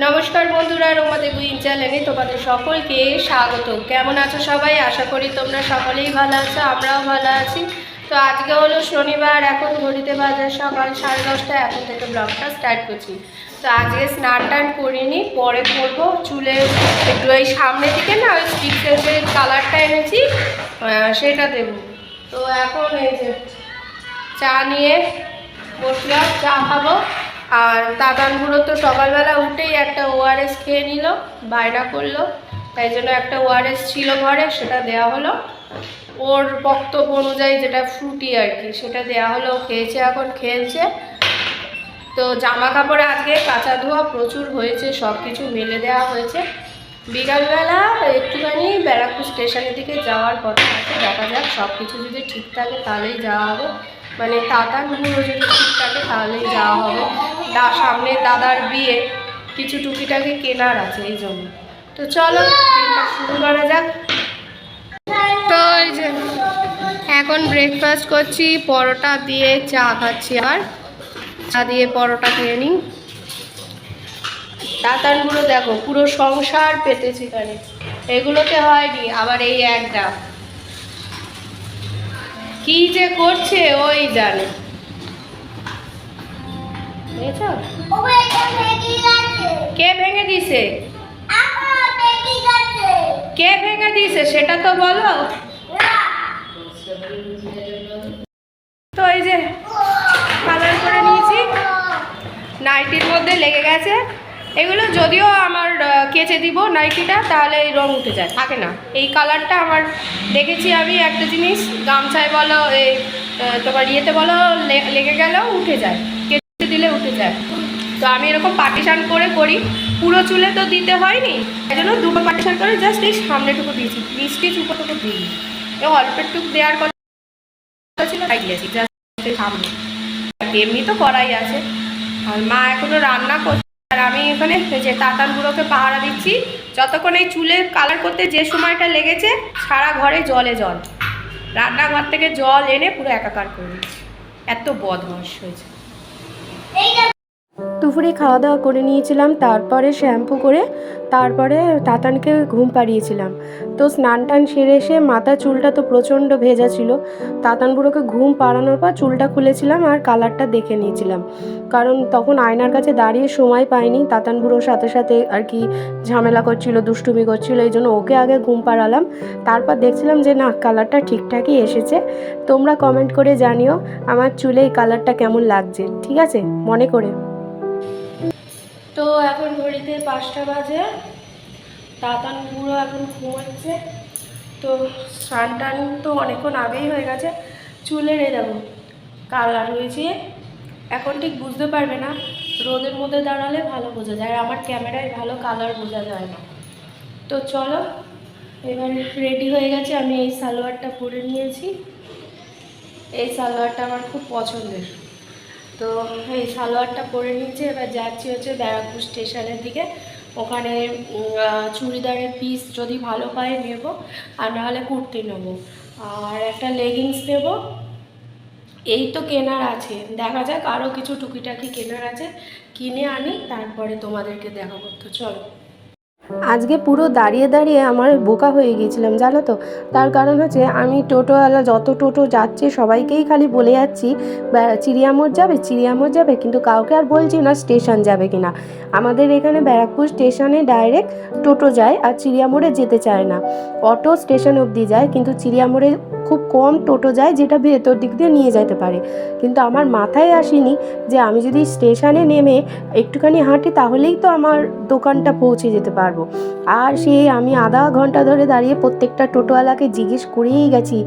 নমস্কার বন্ধুরা, রোমা দেবী চ্যানেলে তোমাদের সকলকে স্বাগত। কেমন আছো সবাই? আশা করি তোমরা সকলেই ভালো আছো, আমরাও ভালো আছি। তো আজকে হলো শনিবার, এখন ঘড়িতে বাজে সকাল 10:30। এখন থেকে ব্লগটা স্টার্ট করছি। তো আজকে স্নান টান করিনি, পরে করবো। চুলে একটু ওই সামনের দিকে না ওই স্টিকের যে কালারটা এনেছি সেটা দেবো। তো এখন এই যে চা নিয়ে বসলাম, চা খাবো। আর দাদানগুলো তো সকালবেলা উঠেই একটা ওআরএস খেয়ে নিল, বায়না করলো, তাই জন্য একটা ওআরএস ছিল ঘরে, সেটা দেওয়া হলো। ওর বক্তব্য অনুযায়ী যেটা ফ্রুটি আর কি, সেটা দেওয়া হলো, খেয়েছে, এখন খেলছে। তো জামা কাপড় আজকে কাঁচা ধোয়া প্রচুর হয়েছে, সব কিছু মেলে দেওয়া হয়েছে। বিকালবেলা একটুখানি ব্যারাকপুর স্টেশনের দিকে যাওয়ার কথা আছে, দেখা যাক। সব কিছু যদি ঠিক থাকে তাহলেই যাওয়া হবে, মানে তাতানগুলো যদি ঠিক থাকে তাহলেই যাওয়া হবে। সামনে দাদার বিয়ে, কিছু টুকিটাকি কেনার আছে, এই জন্য। তো চলো দিনটা শুরু করা যাক। তো এই যে এখন ব্রেকফাস্ট করছি, পরোটা দিয়ে চা খাচ্ছি। আর চা দিয়ে পরোটা খেয়ে নিই। দাতানগুলো দেখো পুরো সংসার পেতেছি এখানে, এগুলোতে হয়নি, আবার এই একটা কি যে করছে ওই জানে। কে ভেঙে দিছে? কে ভেঙে দিছে সেটা তো বলো। তো এই যে কালার করে নিয়েছি, নাইটির মধ্যে লেগে গেছে। এগুলো যদিও আমার কেচে দিব নাইটিটা, তাহলে এই রং উঠে যায়, থাকে না। এই কালারটা আমার দেখেছি আমি একটা জিনিস, গামছায় বলো, এই তোমার ইয়েতে বলো, লেগে গেলেও উঠে যায়, কেচে দিলে উঠে যায়। তো আমি এরকম পার্টিশান করে করি, পুরো চুলে তো দিতে হয়নি, এই জন্য দুটো পার্টিশান করে জাস্ট এই সামনেটুকু দিয়েছি, মিষ্টি চুপোটুকু দিই। অল্প একটু দেওয়ার কথা ছিল, তাই দিয়েছি জাস্ট সামনে। এমনি তো করাই আছে। আর মা এখনো রান্না করছে, আর আমি এখানে যে তাতানগুলোকে পাহারা দিচ্ছি। যতক্ষণ এই চুলে কালার করতে যে সময়টা লেগেছে, সারা ঘরে জলে জল, রান্নাঘর থেকে জল এনে পুরো একাকার করে দিচ্ছি। এত বদমাশ হয়েছে। দুপুরে খাওয়া দাওয়া করে নিয়েছিলাম, তারপরে শ্যাম্পু করে তারপরে তাতানকে ঘুম পাড়িয়েছিলাম। তো স্নান টান সেরে এসে মাথা চুলটা তো প্রচণ্ড ভেজা ছিল। তাতান বুড়োকে ঘুম পাড়ানোর পর চুলটা খুলেছিলাম আর কালারটা দেখে নিয়েছিলাম, কারণ তখন আয়নার কাছে দাঁড়িয়ে সময় পাইনি। তাতান বুড়োর সাথে সাথে আর কি ঝামেলা করছিল, দুষ্টুমি করছিল, এই জন্য ওকে আগে ঘুম পাড়ালাম। তারপর দেখছিলাম যে না, কালারটা ঠিকঠাকই এসেছে। তোমরা কমেন্ট করে জানিও আমার চুলে এই কালারটা কেমন লাগছে, ঠিক আছে, মনে করে। তো এখন ঘড়িতে 5টা বাজে, তাতান বুড়ো এখন ঘুমাচ্ছে। তো স্নান টান তো অনেকক্ষণ আগেই হয়ে গেছে। চুলের এ দেখো কালার হয়েছে, এখন ঠিক বুঝতে পারবে না, রোদের মধ্যে দাঁড়ালে ভালো বোঝা যায়, আর আমার ক্যামেরায় ভালো কালার বোঝা যায় না। তো চলো এবার রেডি হয়ে গেছে। আমি এই সালোয়ারটা পরে নিয়েছি, এই সালোয়ারটা আমার খুব পছন্দের। তো এই সালোয়ারটা পরে নিয়েছি, এবার যাচ্ছি হচ্ছে ব্যারাকপুর স্টেশনের দিকে। ওখানে চুড়িদারের পিস যদি ভালো পাই নেব, আর নাহলে কুর্তি নেব, আর একটা লেগিংস নেব। এই তো কেনার আছে, দেখা যাক আরও কিছু টুকিটাকি কেনার আছে, কিনে আনি তারপরে তোমাদেরকে দেখাবো। তো চলো। আজকে পুরো দাঁড়িয়ে দাঁড়িয়ে আমার বোকা হয়ে গিয়েছিলাম, জানো তো। তার কারণ হচ্ছে আমি টোটোওয়ালা যত টোটো যাচ্ছে সবাইকেই খালি বলে যাচ্ছি চিড়িয়ামোড় যাবে, চিড়িয়ামোড় যাবে, কিন্তু কাউকে আর বলছি না স্টেশন যাবে কিনা। আমাদের এখানে ব্যারাকপুর স্টেশনে ডাইরেক্ট টোটো যায়, আর চিড়িয়ামোড়ে যেতে চায় না। অটো স্টেশন অবধি যায়, কিন্তু চিড়িয়ামোড়ে খুব কম টোটো যায় যেটা ভেতর দিক দিয়ে নিয়ে যেতে পারে। কিন্তু আমার মাথায় আসেনি যে আমি যদি স্টেশনে নেমে একটুখানি হাঁটি তাহলেই তো আমার দোকানটা পৌঁছে যেতে পারবো। আর সে আমি আধা ঘন্টা ধরে দাঁড়িয়ে প্রত্যেকটা টোটোওয়ালাকে জিজ্ঞেস করেই গেছি,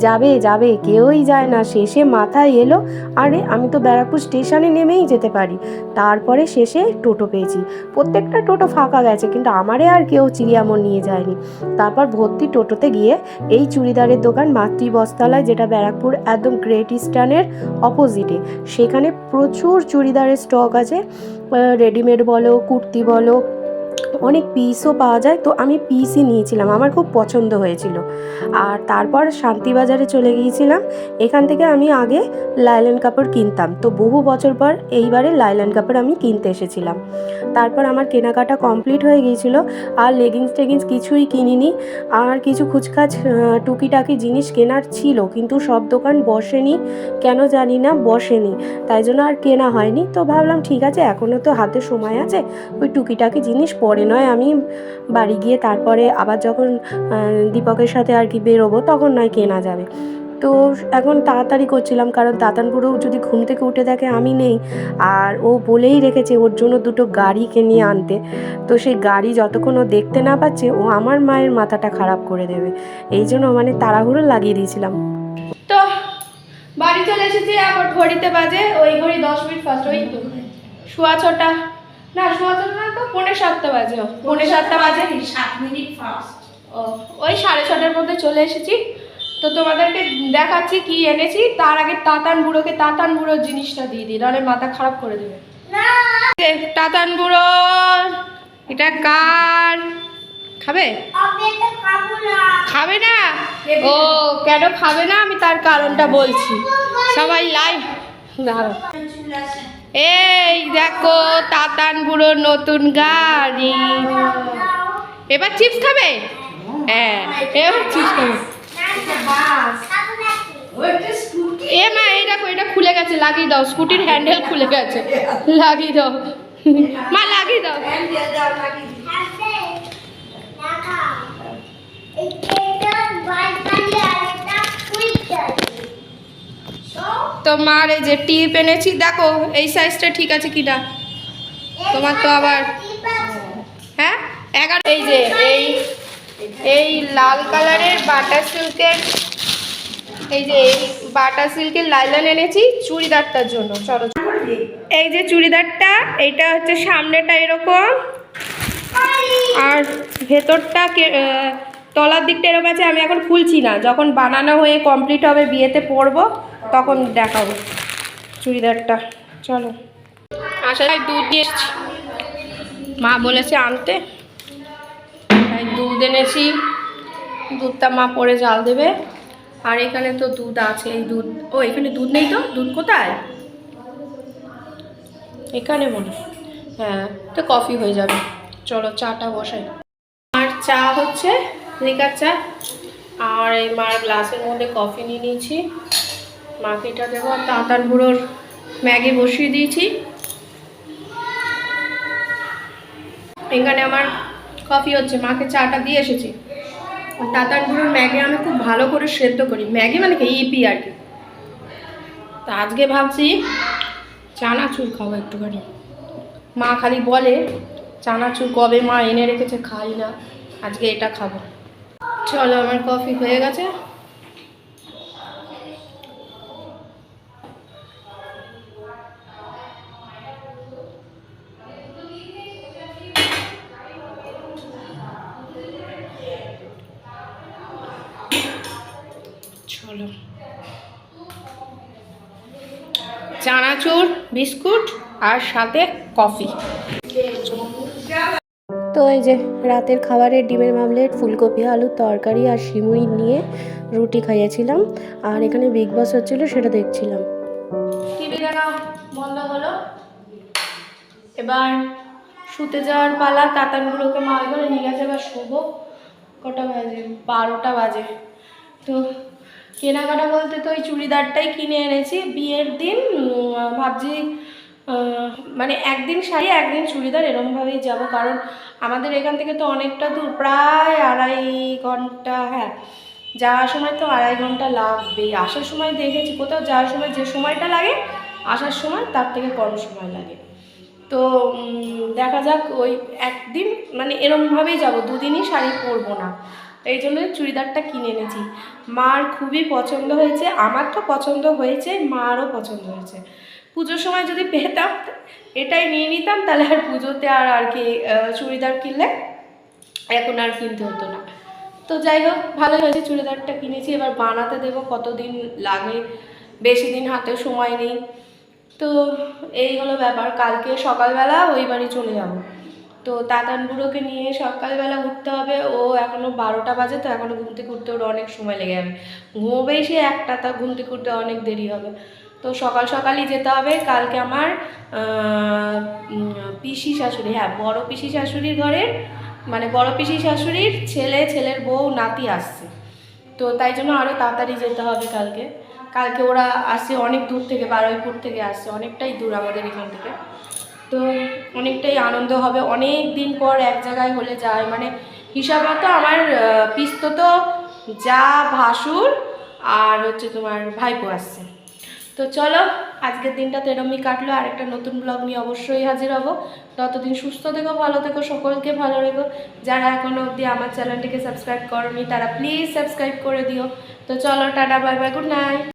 যাবে যাবে, কেউই যায় না। শেষে মাথায় এলো, আরে আমি তো ব্যারাকপুর স্টেশনে নেমেই যেতে পারি। তারপরে শেষে টোটো পেয়েছি, প্রত্যেকটা টোটো ফাঁকা গেছে, কিন্তু আমারে আর কেউ চিড়িয়ামোড় নিয়ে যায়নি। তারপর ভর্তি টোটোতে গিয়ে এই চুড়িদারের দোকান মাতৃবস্ত্রালয়, যেটা ব্যারাকপুর একদম গ্রেট ইস্টার্নের অপোজিটে, সেখানে প্রচুর চুড়িদারের স্টক আছে, রেডিমেড বলো, কুর্তি বলো, অনেক পিসও পাওয়া যায়, তো আমি পিসই নিয়েছিলাম, আমার খুব পছন্দ হয়েছিল। আর তারপর শান্তিবাজারে চলে গিয়েছিলাম। এখান থেকে আমি আগে লাইলন কাপড় কিনতাম, তো বহু বছর পর এইবারে লাইলন কাপড় আমি কিনতে এসেছিলাম। তারপর আমার কেনাকাটা কমপ্লিট হয়ে গিয়েছিল, আর লেগিংস টেগিংস কিছুই কিনিনি। আর কিছু খুচখাচ টুকিটাকি জিনিস কেনার ছিল, কিন্তু সব দোকান বসেনি, কেন জানি না বসেনি, তাই জন্য আর কেনা হয়নি। তো ভাবলাম ঠিক আছে, এখনও তো হাতে সময় আছে, ওই টুকিটাকি জিনিস পরে নয় আমি বাড়ি গিয়ে তারপরে আবার যখন দীপকের সাথে আর কি বেরোবো তখন নয় কেনা যাবে। তো এখন তাড়াতাড়ি করছিলাম, কারণ তাতানপুরও যদি ঘুম থেকে উঠে দেখে আমি নেই, আর ও বলেই রেখেছে ওর জন্য দুটো গাড়িকে নিয়ে আনতে, তো সেই গাড়ি যতক্ষণ ও দেখতে না পাচ্ছে ও আমার মায়ের মাথাটা খারাপ করে দেবে, এই জন্য মানে তাড়াহুড়ো লাগিয়ে দিয়েছিলাম। তো বাড়ি চলে এসেছি, আমার ঘড়িতে বাজে ওই ঘড়ি 10 মিনিট ফার্স্ট, ওই তো শোয়া ছটা না, শোয়া ছটা না, তো 6:45 বাজে, 6:45 বাজে 7 মিনিট ফার্স্ট, ও ওই 6:30টার মধ্যে চলে এসেছি। তো তোমাদেরকে দেখাচ্ছি কি এনেছি, তার আগে তাতান বুড়োর জিনিসটা দিয়ে দিই, নাহলে মাথা খারাপ করে দেবে। তাতান বুড়ো, এটা কার? খাবে? খাবে না? ও কেন খাবে না আমি তার কারণটা বলছি, সবাই লাইভ দাঁড়াও। এই দেখো তাতান বুড়োর নতুন গাড়ি। এবার চিপস খাবে? হ্যাঁ এবার চিপস খাবে। এ মা এই দেখো, এটা খুলে গেছে, লাগিয়ে দাও, স্কুটির হ্যান্ডেল খুলে গেছে, লাগিয়ে দাও মা, লাগিয়ে দাও। তোমার এই যে টিপ এনেছি, দেখো এই সাইজটা ঠিক আছে কিনা, তোমার তো আবার হ্যাঁ 11। এই যে এই লাল কালারের বাটার সিল্কের, এই যে এই বাটার সিল্কের লাইলন এনেছি চুড়িদারটার জন্য। চলো, এই যে চুড়িদারটা, এইটা হচ্ছে সামনেটা এরকম, আর ভেতরটা তলার দিকটা এরকম আছে। আমি এখন খুলছি না, যখন বানানো হয়ে কমপ্লিট হবে বিয়েতে পরবো তখন দেখাবো চুড়িদারটা। চলো, আসলে দুধ নিয়ে এসেছি, মা বলেছে আনতে, তাই দুধ এনেছি। দুধটা মা পরে জাল দেবে, আর এখানে তো দুধ আছে, এই দুধ, ও এখানে দুধ নেই, তো দুধ কোথায়? এখানে মনে, হ্যাঁ, তো কফি হয়ে যাবে। চলো চাটা বসাই। আর চা হচ্ছে লিকার চা, আর এই মার গ্লাসের মধ্যে কফি নিয়ে নিয়েছি, মাকে এটা দেবো। আর তাতান বুড়োর ম্যাগি বসিয়ে দিয়েছি, এখানে আমার কফি হচ্ছে, মাকে চাটা দিয়ে এসেছি। তাতান বুড়োর ম্যাগি আমি খুব ভালো করে সেদ্ধ করি, ম্যাগি মানে কি ইপি আর কি। তা আজকে ভাবছি চানাচুর খাবো একটুখানি, মা খালি বলে চানাচুর কবে মা এনে রেখেছে খাই না, আজকে এটা খাবো। চলো, আমার কফি হয়ে গেছে। চলো, চানাচুর, বিস্কুট আর সাথে কফি। তো এই যে রাতের খাবারের ডিমের মামলেট, ফুলকপি আলুর তরকারি আর সিমুই নিয়ে রুটি খাইয়েছিলাম, আর এখানে বিগ বস হচ্ছিলো সেটা দেখছিলাম। টিভি দেখা বন্ধ হলো, এবার শুতে যাওয়ার পালা। তাতানগুলোকে মাল করে নিয়ে গেছে, এবার শোবো। কটা বাজে? 12টা বাজে। তো কেনাকাটা বলতে তো ওই চুড়িদারটাই কিনে এনেছি বিয়ের দিন, ভাবছি মানে একদিন শাড়ি একদিন চুড়িদার এরমভাবেই যাব, কারণ আমাদের এখান থেকে তো অনেকটা দূর, প্রায় 2.5 ঘন্টা, হ্যাঁ যাওয়ার সময় তো 2.5 ঘন্টা লাগবেই, আসার সময় দেখেছি কোথাও যাওয়ার সময় যে সময়টা লাগে আসার সময় তার থেকে কম সময় লাগে। তো দেখা যাক, ওই একদিন মানে এরমভাবেই যাব, দুদিনই শাড়ি পরবো না, এই জন্য চুড়িদারটা কিনে এনেছি। মার খুবই পছন্দ হয়েছে, আমার তো পছন্দ হয়েছে, মারও পছন্দ হয়েছে। পুজোর সময় যদি পেতাম এটাই নিয়ে নিতাম, তাহলে আর পুজোতে আর কি চুড়িদার কিনলে এখন আর কিনতে হতো না। তো যাই হোক, ভালো হয়েছে, চুড়িদারটা কিনেছি, এবার বানাতে দেবো, কতদিন লাগে, বেশি দিন হাতে সময় নেই। তো এই হলো ব্যাপার, কালকে সকালবেলা ওই বাড়ি চলে যাব, তো তাতান বুড়োকে নিয়ে সকালবেলা উঠতে হবে। ও এখনও 12টা বাজে, তো এখনও ঘুম থেকে উঠতে ওর অনেক সময় লেগে যাবে। ঘুমোবেই সে 1টা, তা ঘুম থেকে উঠতে অনেক দেরি হবে। তো সকাল সকালই যেতে হবে। কালকে আমার পিসি শাশুড়ি, হ্যাঁ বড় পিসি শাশুড়ির ঘরের, মানে বড় পিসি শাশুড়ির ছেলের বউ নাতি আসছে। তো তাই জন্য আরও তাড়াতাড়ি যেতে হবে কালকে। কালকে ওরা আসছে অনেক দূর থেকে, বারুইপুর থেকে আসছে, অনেকটাই দূর আমাদের এখান থেকে। তো অনেকটাই আনন্দ হবে, অনেক দিন পর এক জায়গায় হলে যায়, মানে হিসাব মতো আমার পিস্তত যা, ভাসুর আর হচ্ছে তোমার ভাইপো আসছে। তো চলো, আজকের দিনটা তো এরমই কাটলো। আর একটা নতুন ব্লগ নিয়ে অবশ্যই হাজির হব। ততদিন সুস্থ থেকো, ভালো থেকো, সকলকে ভালো রেখো। যারা এখনও অবধি আমার চ্যানেলটিকে সাবস্ক্রাইব করোনি তারা প্লিজ সাবস্ক্রাইব করে দিও। তো চলো, tata, bye bye, good night.